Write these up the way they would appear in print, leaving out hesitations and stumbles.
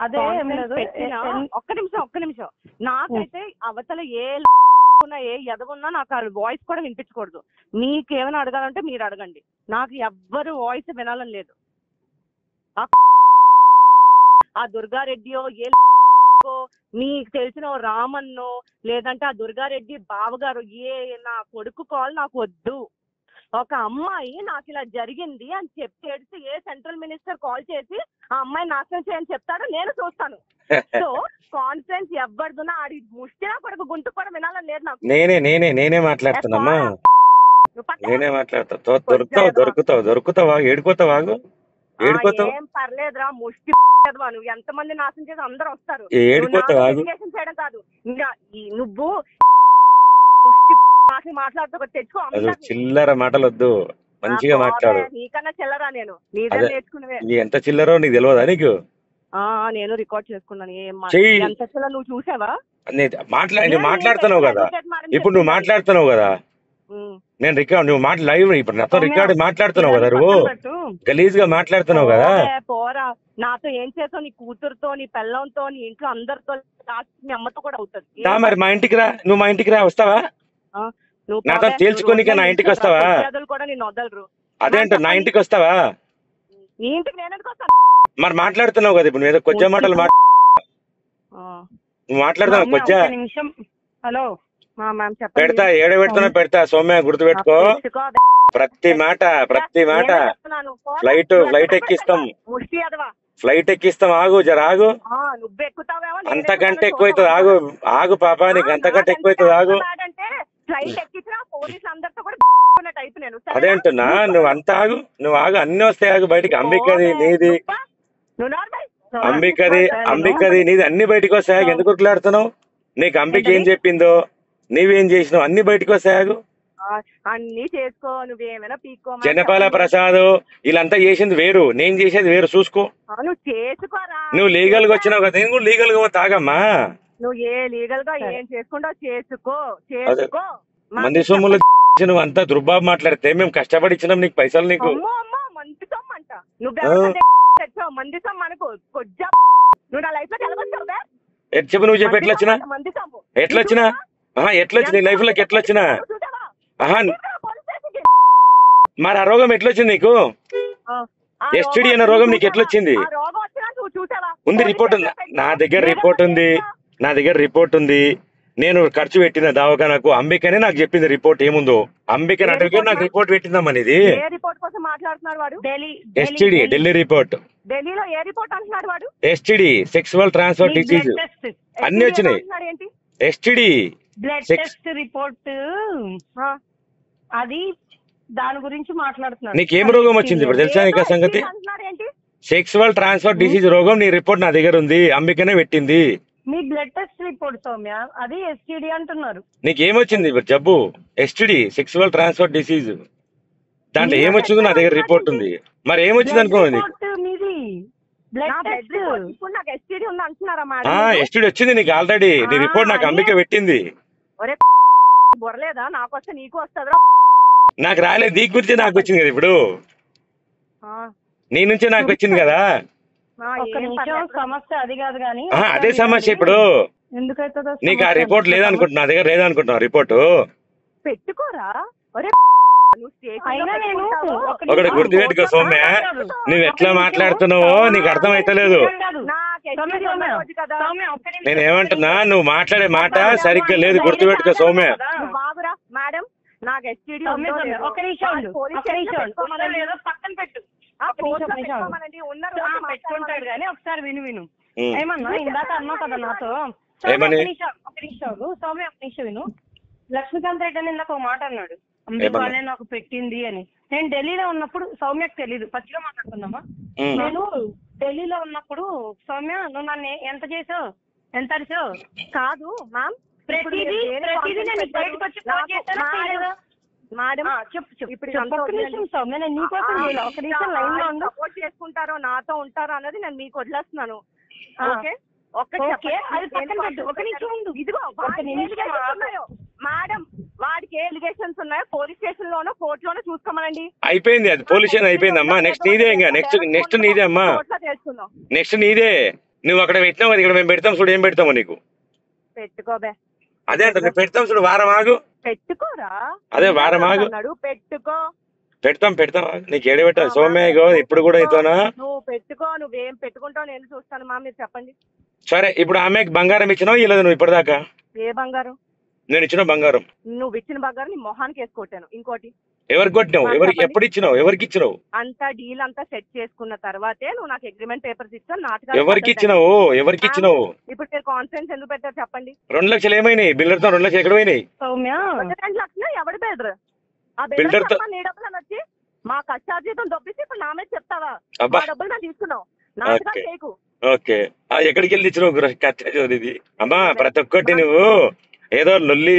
అదే ఒక్క నిమిషం నాకైతే అవతల ఏ ఎదవున్నా నాకు ఆ వాయిస్ కూడా వినిపించకూడదు. మీకేమైనా అడగాలంటే మీరు అడగండి, నాకు ఎవ్వరు వాయిస్ వినాలని లేదు. ఆ దుర్గారెడ్డియో ఏ మీకు తెలిసిన రామన్నో లేదంటే ఆ దుర్గారెడ్డి బావగారు ఏ నా కొడుకు కాల్ నాకు వద్దు. ఒక అమ్మాయి నాకు ఇలా జరిగింది అని చెప్పి ఏడిసి ఏ సెంట్రల్ మినిస్టర్ కాల్ చేసి ఆ అమ్మాయి నాశనం చేయని చెప్తాడో నేను చూస్తాను. సో కాన్ఫిడెన్స్ ఎవరిదున్నా ఆడి ముష్టినా కొడుకు గుంటు కూడా వినాలని లేదు నాకు. నేనే మాట్లాడుతున్నామ్మా, నేనే మాట్లాడతా. దొరుకుతావా ఏడిపోతావా? ఏం పర్లేదురా ముష్టి నువ్వు ఎంతమంది నాశనం చేసి అందరూ వస్తారు. ఎడ్యుకేషన్ చేయడం కాదు, నువ్వు మాట్లాడుతూ తెచ్చుకో. చిల్లర మాటలు వద్దు, మంచిగా మాట్లాడు. నీకన్నా చిల్లరా నేను, నీదే నేర్చుకునేవే. ఎంత చిల్లరో నీకు తెలియదా? నీకు నేను రికార్డ్ చేసుకున్నాను. ఎంత చిల్లర నువ్వు చూసావా? మాట్లాడుతున్నావు కదా ఇప్పుడు, నువ్వు మాట్లాడుతున్నావు కదా, నేను రికార్డ్ నువ్వు లైవ్ ఇప్పుడు నాతో రికార్డ్ మాట్లాడుతున్నావు కదా, నువ్వు గలీజ్ గా మాట్లాడుతున్నావు కదా. పోరా, నాతో ఏం చేసావు? నీ కూతురుతో, నీ పిల్లంతో, నీ ఇంట్లో అందరితో, మీ అమ్మతో కూడా అవుతుంది. మరి మా ఇంటికి రా, నువ్వు మా ఇంటికి రా, వస్తావా? నాతో తేల్చుకోనిక నా ఇంటికి వస్తావా? కూడా నేను వదలరు. అదేంట నా ఇంటికి వస్తావా? నీ ఇంటికి నేను వస్తాను. మరి మాట్లాడుతున్నావు కదా ఇప్పుడు, ఏదో కొద్దిగా మాటలు నువ్వు మాట్లాడుతున్నావు కొద్దిగా. హలో పెడతా, ఏడ పెడతా సౌమ్య, గుర్తు పెట్టుకో. ప్రతి మాట ఫ్లైట్ ఎక్కిస్తాం. ఆగు, జర ఆగు. అంతకంటే ఎక్కువైతుంది, ఆగు పాపా, నీకు అంతకంటే ఎక్కువైతుంది, ఆగు. అదేంటున్నా, నువ్వు అంత ఆగు, అన్ని వస్తాయి, ఆగు. బయటికి అంబికది నీది, అంబికది నీది అన్ని బయటకు వస్తాయి. ఎందుకు ఉరుకులాడుతున్నావు? నీకు అంబిక ఏం చెప్పిందో, నీవేం చేసినావు, అన్ని బయటకు వస్తాయి. అన్ని చేసుకో, నువ్వేమైనా పీక్కో. జనపాల ప్రసాద్ వీళ్ళంతా చేసింది వేరు, నేను చేసేది వేరు, చూసుకో. నువ్వు చేసుకోరా, నువ్వు లీగల్ గా వచ్చినావు కదా, నేను కూడా లీగల్ గా తాగమ్మా. నువ్వు ఏ లీగల్ గా ఏం చేసుకుంటావు చేసుకో. మంది సొమ్ములు నువ్వు అంతా దుర్బాబు మాట్లాడితే మేము కష్టపడి ఇచ్చినాం నీకు పైసలు. నీకు మంది సొమ్ము అంట, నువ్వు మంది సొమ్ము అనుకో. నువ్వు నా లైఫ్ లో కలగొచ్చావు. చెప్పు, నువ్వు చెప్పు, ఎట్లొచ్చినా నీ లైఫ్ లోకి ఎట్లొచ్చినా? మరి ఆ రోగం ఎట్లొచ్చింది నీకు? ఎస్టీడీ అనే రోగం నీకు ఎట్లొచ్చింది? ఉంది, రిపోర్ట్ ఉంది నా దగ్గర, రిపోర్ట్ ఉంది. నేను ఖర్చు పెట్టిన దవాఖానకు అంబికనే నాకు చెప్పింది రిపోర్ట్ ఏముందో. అంబికని అడిగి నాకు రిపోర్ట్ పెట్టిందమ్మా. ఇది ఎస్టీడీ, ఢిల్లీ రిపోర్ట్. ఢిల్లీలో ఏ రిపోర్ట్ అంటున్నాడు వాడు? ఎస్టీడీ, సెక్సువల్ ట్రాన్స్ఫర్ డిసీజ్ అన్ని వచ్చినాయి. ఎస్టీడీ బ్లడ్ టెస్ట్ రిపోర్ట్, అది దాని గురించి మాట్లాడుతున్నాను. నీకేం రోగం వచ్చింది ఇప్పుడు తెలుసా నీకు సంగతి? సెక్సువల్ ట్రాన్స్ఫర్ డిసీజ్ రోగం, నీ రిపోర్ట్ నా దగ్గర ఉంది, అంబికనే పెట్టింది. మీ బ్లడ్ టెస్ట్ రిపోర్ట్ సౌమ్య, అది ఎస్టీడీ అంటున్నారు. నీకేమొచ్చింది జబ్బు? STD, sexual transfer disease. దాంట్లో ఏమొచ్చిందో నా దగ్గర రిపోర్ట్ ఉంది. మరి ఏమొచ్చింది అనుకో? ఎస్టీడీ వచ్చింది నీకు ఆల్రెడీ, నీ రిపోర్ట్ నాకు అంబిక పెట్టింది. నాకు రాలేదు, నీ గురించి నాకు వచ్చింది కదా ఇప్పుడు, నీ నుంచి నాకు వచ్చింది కదా. సమస్య అది కాదు కానీ, అదే సమస్య ఇప్పుడు. నీకు ఆ రిపోర్ట్ లేదనుకుంటున్నా, నా దగ్గర లేదనుకుంటున్నావు రిపోర్టు. పెట్టుకోరా ఒకటి గుర్తుపెట్టుకో సౌమ్య, నువ్వు ఎట్లా మాట్లాడుతున్నావో నీకు అర్థం అయితలేదు. నేనేమంటున్నా, నువ్వు మాట్లాడే మాట సరిగ్గా లేదు, గుర్తుపెట్టుకో సౌమ్య. మేడం నాకు ఎస్టీడీ పెట్టుకుంటాడు కానీ ఒకసారి విను. ఏమన్నా ఇందాక అన్నావు కదా నాతో, ఒక నిమిషం సౌమ్య, ఒక నిమిషం విను. లక్ష్మీకాంత్ రెడ్డి అని ఇందాక ఒక మాట అన్నాడు, అంబికానే నాకు పెట్టింది అని. నేను ఢిల్లీలో ఉన్నప్పుడు, సౌమ్యకు తెలీదు, పచ్చిగా మాట్లాడుకుందామా? నేను ఢిల్లీలో ఉన్నప్పుడు సౌమ్య, నువ్వు నన్ను ఎంత చేసావు, ఎంత అరిచావు? కాదు మ్యామ్, ప్రతిదీ నేను బయటకు వచ్చి ఫోన్ చేశాను. మేడం ఇప్పుడు సౌమ్య, నేను నీకోసం ఒక నిమిషం లైన్ లో ఉండు. సపోర్ట్ చేసుకుంటారో నాతో ఉంటారో అన్నది నేను మీకు వదిలేస్తున్నాను. ఓకే, అది పక్కన పెట్టు, ఒక నిమిషం ఉండు. ఇదిగో మేడం, వాడికి ఏ ఎలిగేషన్స్ ఉన్నాయో పోలీస్ స్టేషన్ లోనో కోర్టు లోనో చూసుకోమనండి. అయిపోయింది, అది పోలీస్ స్టేషన్ అయిపోయింది అమ్మా. నెక్స్ట్ నీదే, ఇంకా నెక్స్ట్ నీదే అమ్మా, నెక్స్ట్ నీదే. నువ్వు అక్కడ పెట్టినావు కదా, ఇక్కడ మేము పెడతాం చూడు, ఏం పెడతాము నీకు? పెట్టుకోబే. అదే అంటే మేము పెడతాం చూడు, వారం ఆగు. పెట్టుకోరా, అదే వారం ఆగు. పెట్టుకో. పెడతాం నీకు ఏడు పెట్టాలి. సౌమ్య ఇప్పుడు కూడా ఇతోనా? నువ్వు పెట్టుకో, నువ్వేం పెట్టుకుంటావు నేను చూస్తాను మా, మీరు చెప్పండి. సరే, ఇప్పుడు ఆమెకు బంగారం ఇచ్చినావు ఇవ్వలేదు నువ్వు ఇప్పటిదాకా? ఏ బంగారం? నేను ఇచ్చిన బంగారం. నువ్వు ఇచ్చిన బంగారం నీ మొహానికి వేసి కొట్టాను. ఇంకోటి ఎవరికి కొట్టినావు? ఎప్పుడు ఇచ్చినావు? ఎవరికి ఇచ్చినావు? అంతా డీల్ అంతా సెట్ చేసుకున్న తర్వాతే నువ్వు నాకు అగ్రిమెంట్ పేపర్స్ ఇచ్చావు. నాటకాలు ఎవరికి ఇచ్చినావు? ఇప్పుడు మీరు కాన్ఫరెన్స్ ఎందుకు పెట్టారు చెప్పండి? 2 లక్షలు ఏమైనాయి? బిల్డర్ తో 2 లక్షలు ఎక్కడ పోయినాయి? 2 లక్షలు ఎవడి బిల్డర్? ఆ బిల్డర్ నీ డబ్బులు అని వచ్చి మా కష్టార్జితం దొబ్బిసి ఇప్పుడు నా మీద చెప్తావా? ఆ డబ్బులు నాకు తీసుకున్నావు, నాటకాలు చేయకు. ఓకే, ఎక్కడికి వెళ్ళి ఇచ్చినావు కష్టార్జితం? ఇది అమ్మా ప్రతి ఒక్కటి నువ్వు ఏదో లొల్లి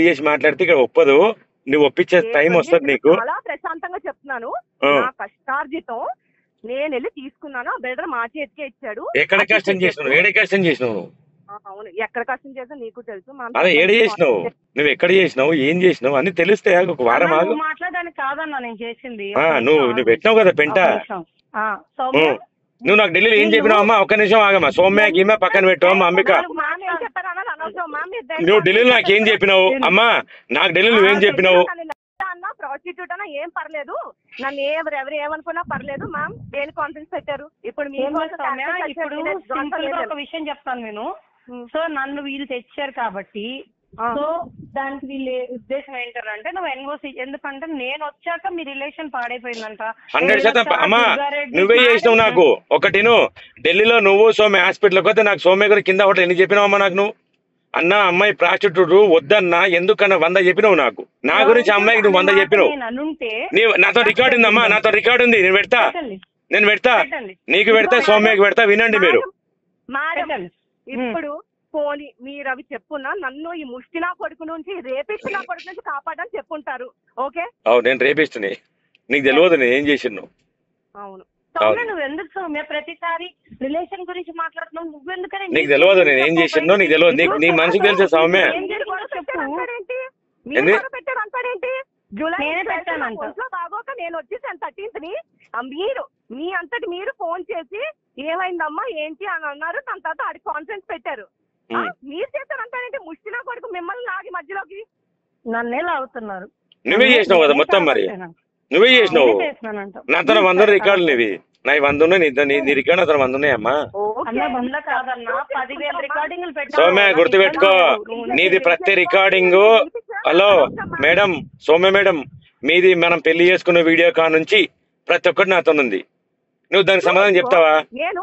చేసి మాట్లాడితే ఇక్కడ ఒప్పదు. నువ్వు ఒప్పించే టైం వస్తుంది నీకు. చాలా ప్రశాంతంగా చెప్తున్నాను. నా కష్టార్జితం నేను వెళ్ళి తీసుకున్నాను, ఆ బిల్డర్ మా చేతికే ఇచ్చాడు. ఎక్కడ కష్టం చేసినావు? ఏడే కష్టం చేసినావు? అవును, ఎక్కడ కష్టం చేసా నీకు తెలుసు. అదే ఏడ చేసినావు? నువ్వు ఎక్కడ చేసినావు, ఏం చేసినావు అని తెలిస్తే ఒక వారం ఆగు. మాట్లాడడానికి కాదన్నా నేను చేసింది. నువ్వు పెట్టినావు కదా పెంట. నువ్వు నాకు ఢిల్లీలో ఏం చెప్పినావు అమ్మా? ఒక్క నిమిషం ఆగమ్మా. సౌమ్య గీమ పక్కన పెట్టావు అమ్మా. అంబిక, నువ్వు ఢిల్లీలో నాకేం చెప్పినావు అమ్మా? నాకు ఢిల్లీలో నువ్వేం చెప్పినావు? ప్రాస్టిట్యూట్ అన్నా ఏం పర్లేదు, నన్ను ఎవరు ఏమనుకున్నా పర్లేదు. మ్యామ్ దేని కాన్ఫరెన్స్ పెట్టారు? ఇప్పుడు ఒక విషయం చెప్తాను నేను. సో నన్ను వీళ్ళు తెచ్చారు కాబట్టి, సో దానికి వీళ్ళు ఉద్దేశం ఏంటారంటే నువ్వు ఎన్ఓసి, ఎందుకంటే నేను వచ్చాక మీ రిలేషన్ పాడైపోయిందంట. 100% అమ్మా నువ్వే చేసినావు నాకు. ఒకటి ఢిల్లీలో నువ్వు సౌమ్య హాస్పిటల్కి వస్తే నాకు సౌమ్య గారు కింద హోటల్ ఎన్ని చెప్పినావమ్మా నాకు? నువ్వు అన్న అమ్మాయి ప్రాస్టిట్యూట్ వద్దన్నా ఎందుకన్నా 100 చెప్పినావు నాకు. నా గురించి అమ్మాయికి నువ్వు 100 చెప్పినావు. నాతో రికార్డు ఉందమ్మా, నాతో రికార్డు ఉంది. నేను పెడతా నీకు పెడతా, సౌమ్యకి పెడతా. వినండి మీరు. ఇప్పుడు పోనీ మీరు అవి చెప్పున్నా, నన్ను ఈ ముష్టినా కొడుకు నుంచి రేపిస్తున్నా కొడుకు నుంచి కాపాడని చెప్పుంటారు. ఓకే, నేను రేపిస్తున్నా, నీకు తెలియదు నేను ఏం చేసినావు. అవును సౌమ్య, నువ్వు ఎందుకు సౌమ్య ప్రతిసారి రిలేషన్ గురించి మాట్లాడుతున్నావు? నువ్వెందుకని? నీకు తెలియదు నేను ఏం చేసినో, నీకు తెలియదు. నీ మనసుకు తెలుసా సౌమ్య? పెట్టాడు అంటాడేంటి? జూలై బాగోక నేను వచ్చేసాను 13th ని. మీరు మీ అంతటి మీరు ఫోన్ చేసి ఏమైందమ్మా ఏంటి అని అన్నారు. దాని తర్వాత ఆడి కాన్ఫరెన్స్ పెట్టారు. మీరు చేశారంటారేంటి? ముష్టినా కొడుకు మిమ్మల్ని లాగి మధ్యలోకి నన్నే లాగుతున్నారు. నువ్వే చేసినావు కదా మొత్తం. మరి నువ్వే చేసినావు. నాతో 100 రికార్డులు నీవి. నా 100 ఉన్నాయి, నీ రికార్డు అతను 100 ఉన్నాయమ్మా. సౌమ్య గుర్తుపెట్టుకో, నీది ప్రతి recording. Hello madam, Soumya madam, మీది మనం పెళ్లి చేసుకున్న వీడియో కా నుంచి ప్రతి ఒక్కటి నాతో ఉంది. నువ్వు దానికి సమాధానం చెప్తావా? నేను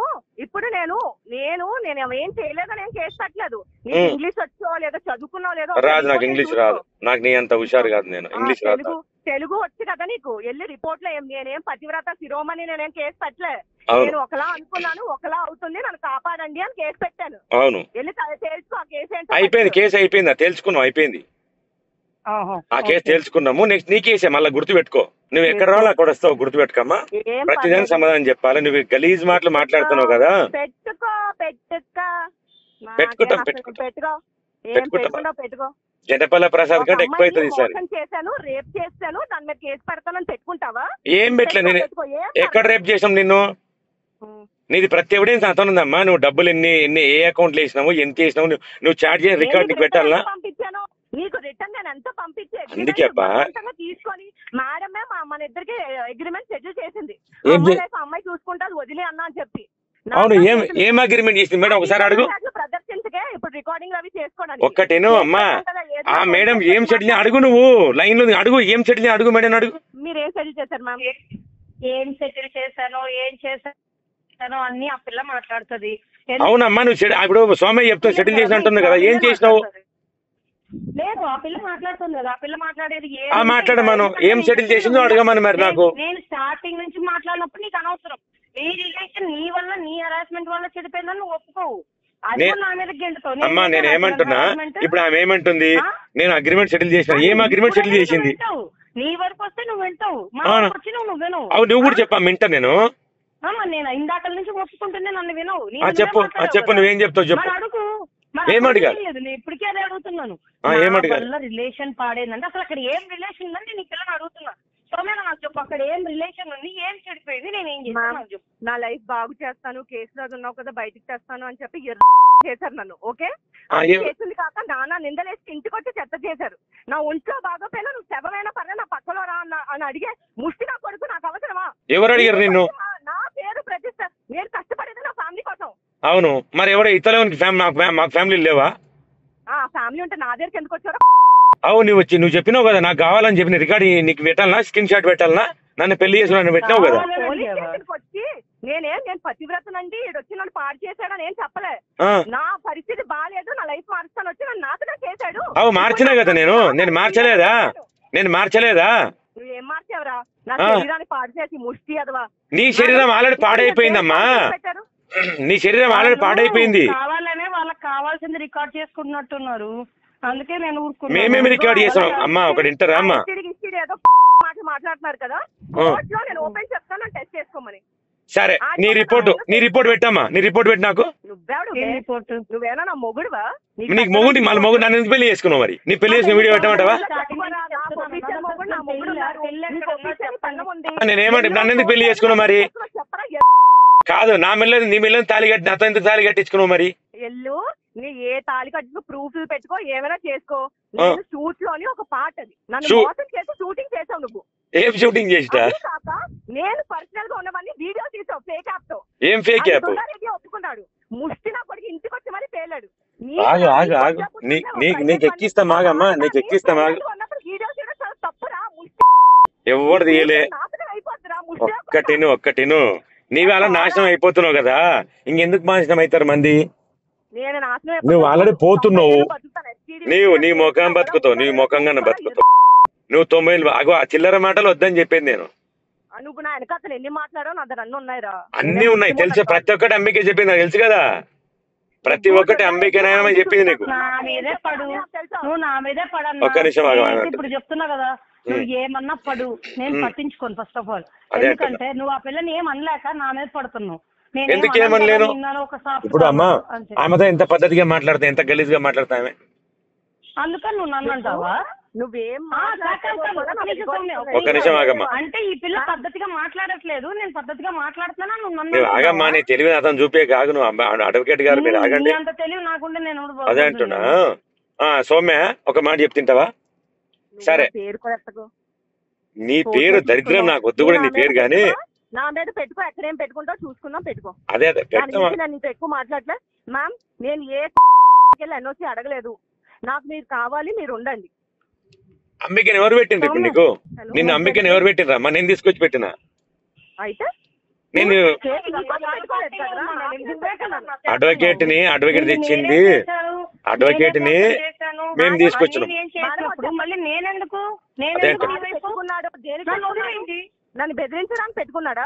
ఏం చేయలేదని ఏం కేసు పెట్టలేదు. ఇంగ్లీష్ వచ్చో లేదో చదువుకున్నావు లేదో? రాదు, నాకు ఇంగ్లీష్ రాదు. నాకు నీ అంత హుషారు కాదు. నేను ఇంగ్లీష్ రాదు. తెలుగు వచ్చి కదా నీకు. వెళ్ళి రిపోర్ట్ లో నేనేం పతివ్రత శిరోమణి నేనేం కేసు పెట్టలే. నేను ఒకలా అనుకున్నాను, ఒకలా అవుతుంది, నన్ను కాపాడండి అని కేసు పెట్టాను. అవును, వెళ్ళి తెలుసుకో. ఆ కేసు ఏంటో అయిపోయింది. కేసు అయిపోయిందా? తెలుసుకున్నావు, అయిపోయింది. ఆ కేసు తెలుసుకున్నాము. నెక్స్ట్ నీ కేసే. మళ్ళీ గుర్తుపెట్టుకో, నువ్వు ఎక్కడ రావాలి అక్కడ వస్తావు. గుర్తుపెట్టుకోమ్మా, ప్రతిదానికి సమాధానం చెప్పాలి. నువ్వు గలీజ్ మాటలు మాట్లాడుతున్నావు కదా. పెట్టుకో. జనపల్ల ప్రసాద్ కంటే ఎక్కువ అవుతుంది ఈసారి. చేశాను, రేప్ చేశాను, దాని మీద కేసు పెడతానని పెట్టుకుంటావా? ఏం పెట్టలే నేను. ఎక్కడ రేప్ చేసాం నిన్ను? నీది ప్రతి ఎవిడెన్స్ అంత ఉందమ్మా. నువ్వు డబ్బులు ఎన్ని ఏ అకౌంట్లు వేసినావు, ఎంత వేసినావు, నువ్వు చార్జ్ చేసిన రికార్డ్ నీకు పెట్టాలా? నీకు రిటర్న్ నేను ఎంత పంపించే అందుకేపా తీసుకొని మేడమే మన ఇద్దరికి అగ్రిమెంట్ షెడ్యూల్ చేసింది. అమ్మాయి చూసుకుంటా వదిలే అన్నా అని చెప్పి. అవును, ఏం అగ్రిమెంట్ చేసింది మేడం? ఒకసారి అడుగు. ప్రదర్శించకే ఇప్పుడు రికార్డింగ్ అవి చేసుకోవడానికి. ఒక్కటేను అమ్మా. ఆ మేడం ఏం సెటిల్ అడుగు, నువ్వు లైన్ లో అడుగు. ఏం సెటిల్ అడుగు మేడం, అడుగు. మీరు ఏం సెటిల్ చేశారు మ్యామ్? ఏం సెటిల్ చేశానో ఏం చేశానో అన్ని ఆ పిల్ల మాట్లాడుతుంది. అవునమ్మా, నువ్వు ఇప్పుడు సౌమ్య చెప్తావు సెటిల్ చేసి అంటుంది కదా, ఏం చేసినావు? లేదు, ఆ పిల్ల మాట్లాడుతుంది కదా. ఆ పిల్ల మాట్లాడేది మాట్లాడమను. ఏం సెటిల్ చేసిందో అడగమని. మరి నాకు నేను స్టార్టింగ్ నుంచి మాట్లాడినప్పుడు నీకు అనవసరం. నీ రిలేషన్ నీ వల్ల, నీ హరాస్మెంట్ వల్ల చెడిపోయిందని నువ్వు ఒప్పుకోవు. అమ్మా నేను ఏమంటున్నా, ఇప్పుడు ఆమె ఏమంటుంది? నేను అగ్రిమెంట్ సెటిల్ చేసిన. ఏం అగ్రిమెంట్ సెటిల్ చేసింది? నీ వరకు వస్తే నువ్వు వింటావు, నువ్వు వినవు. నువ్వు కూడా చెప్పా, వింటా నేను. నేను ఇందాక నుంచి ఒప్పుకుంటుంది, నన్ను వినవు. చెప్పు నువ్వేం చెప్తావు చెప్పు. అడుగు. ఏం అడిగారు? నేను ఇప్పటికే అదే అడుగుతున్నాను. ఏం అడిగారు? రిలేషన్ పాడేందంటే అసలు అక్కడ ఏం రిలేషన్ ఉందని నీ పిల్లని అడుగుతున్నా. సౌమ్య నాకు చెప్పు, అక్కడ ఏం రిలేషన్ ఉంది, ఏం చెడిపోయింది, నేను ఏం చేస్తాను చెప్పు. నా లైఫ్ బాగు చేస్తాను, కేసులో ఉన్నావు కదా బయటికి తెస్తాను అని చెప్పి చేశారు నన్ను. ఓకే, చేసింది కాక నాన్న నిందలేసి ఇంటికి వచ్చి చెత్త చేశారు. నా ఒంట్లో బాగోపోయినా నువ్వు శవమైనా పర్లేదు నా పక్కలో రా అని అడిగే ముష్టి నా కొడుకు నాకు అవసరమా? ఎవరు అడిగారు నిన్ను? నా పేరు ప్రతిష్ట, నేను కష్టపడేది నా ఫ్యామిలీ కోసం. అవును, మరి ఎవరో ఇతర మాకు ఫ్యామిలీ లేవా? ఫ్యామిలీ ఉంటే నా దగ్గరికి ఎందుకు వచ్చారో? అవు నువ్వు చెప్పినావు కదా నాకు కావాలని చెప్పిన రికార్డ్ నీకు పెట్టాలనా, స్క్రీన్ షాట్ పెట్టాలనా, నన్ను పెళ్లి చేసి నన్ను పెట్టినావు కదా. పోలీస్ స్టేషన్కి వచ్చి నేను పతివ్రతనండి ఈడు వచ్చి నన్ను పాడు చేశాడని ఏం చెప్పలే. నా పరిస్థితి బాగాలేదు, నా లైఫ్ మారుస్తాను వచ్చి నన్ను నాతోనే చేశాడు. అవు మార్చినా కదా నేను మార్చలేదా? నువ్వేం మార్చావురా? నా శరీరాన్ని పాడు చేసి ముష్టి అదవా. నీ శరీరం ఆల్రెడీ పాడైపోయిందమ్మా, నీ శరీరం ఆల్రెడీ పాడైపోయింది. కావాలనే వాళ్ళకి కావాల్సింది రికార్డ్ చేసుకుంటున్నట్టున్నారు, అందుకే నేను మేమేమి రికార్డ్ చేసాం అమ్మా? ఒకటి ఇంటరా అమ్మా? ఏదో మాట్లాడుతున్నారు కదా, కోర్టులో నేను ఓపెన్ చెప్తాను టెస్ట్ చేసుకోమని. సరే నీ రిపోర్ట్ పెట్టమ్మా, నీ రిపోర్ట్ పెట్టి నాకు. నువ్వేనా నా మొగుడువా? నీకు మొగుడు మళ్ళీ మొగుడు నన్ను ఎందుకు పెళ్లి చేసుకున్నావు? మరి నీ పెళ్లి చేసుకున్న వీడియో పెట్టమంటావా? నేనేమంటే నన్ను ఎందుకు పెళ్లి చేసుకున్నావు మరి? కాదు, నీ మెల్లని తాళి కట్టి నాతో ఎందుకు తాళి కట్టించుకున్నావు మరి? నీ ఏ తాళి కట్టుకో, ప్రూఫ్లు పెట్టుకో, ఏమైనా చేసుకో. నేను షూట్ లోని ఒక పార్ట్ అది. నన్ను మోసం చేసి షూటింగ్ చేసావు నువ్వు. ఏం షూటింగ్ చేసినా? నేను పర్సనల్ గా ఉన్నవన్నీ వీడియో తీసావు ఫేక్ యాప్ తో. ఏం ఫేక్ యాప్? ఒప్పుకున్నాడు. ముష్టి నా కొడుకు ఇంటికి వచ్చి మరి పేలాడు. ఆగు నీకు ఎక్కిస్తా మాగమ్మా, నీకు ఎక్కిస్తా మాగు. వీడియో తీయడం చాలా తప్పురా. ఎవరు తీయలే. ఒక్కటిను నీవు అలా నాశనం అయిపోతున్నావు కదా, ఇంకెందుకు నాశనం అవుతారు మంది? నువ్వు ఆల్రెడీ పోతున్నావు. నీ ముఖం బతుకుతావు, నీ ముఖంగా బతుకుతావు. నువ్వు 90 ఆ చిల్లర మాటలు వద్దని చెప్పింది నేను. నువ్వు నా వెనకాల ఎన్ని మాట్లాడో నా దగ్గర అన్ని ఉన్నాయి తెలుసు. ప్రతి ఒక్కటి అంబికే చెప్పింది నాకు తెలుసు కదా. ప్రతి ఒక్కటి అంబికేనా చెప్పింది నీకు. నువ్వు నా మీదే పడు. ఒక్క నిమిషం ఇప్పుడు చెప్తున్నా కదా, నువ్వు ఏమన్నా పడు, నేను పట్టించుకోను ఫస్ట్ ఆఫ్ ఆల్. ఎందుకంటే నువ్వు ఆ పిల్లని ఏమనలేక నా మీద పడుతున్నావు. ఎందుకేమనలేను ఇప్పుడు అమ్మా? ఆమెతో ఎంత పద్ధతిగా మాట్లాడతా, ఎంత గలీజ్ గా మాట్లాడతా ఆమె. అందుకని నువ్వు నన్ను అంటావా? నువ్వేం ఒక్క నిమిషం ఆగమ్మా. అంటే ఈ పిల్ల పద్ధతిగా మాట్లాడట్లేదు, నేను పద్ధతిగా మాట్లాడుతున్నా, నువ్వు నన్ను ఆగమ్మా. నీ తెలివి అతను చూపే కాదు. నువ్వు అడ్వకేట్ గారు మీరు ఆగండి. అంత తెలివి నాకుంటే నేను అదే అంటున్నా. సౌమ్య ఒక మాట చెప్తుంటావా? సరే, నీ పేరు దరిద్రం నాకు వద్దు కూడా, నీ పేరు గానీ నా మీద పెట్టుకో. ఎక్కడేం పెట్టుకుంటావు చూసుకుందాం, పెట్టుకో. అదే నేను ఎక్కువ మాట్లాడలే మ్యామ్. నేను ఏ ఎన్ఓసి అడగలేదు. నాకు మీరు కావాలి, మీరు ఉండండి. అంబికని ఎవరు పెట్టిండ్రు ఇప్పుడు నీకు? నిన్ను అంబికని ఎవరు పెట్టినరా? నేను తీసుకొచ్చి పెట్టినా. అయితే నేను అడ్వకేట్ తెచ్చింది, అడ్వకేట్ ని మేము తీసుకొచ్చినాం. నన్ను బెదిరించడానికి పెట్టుకున్నాడా?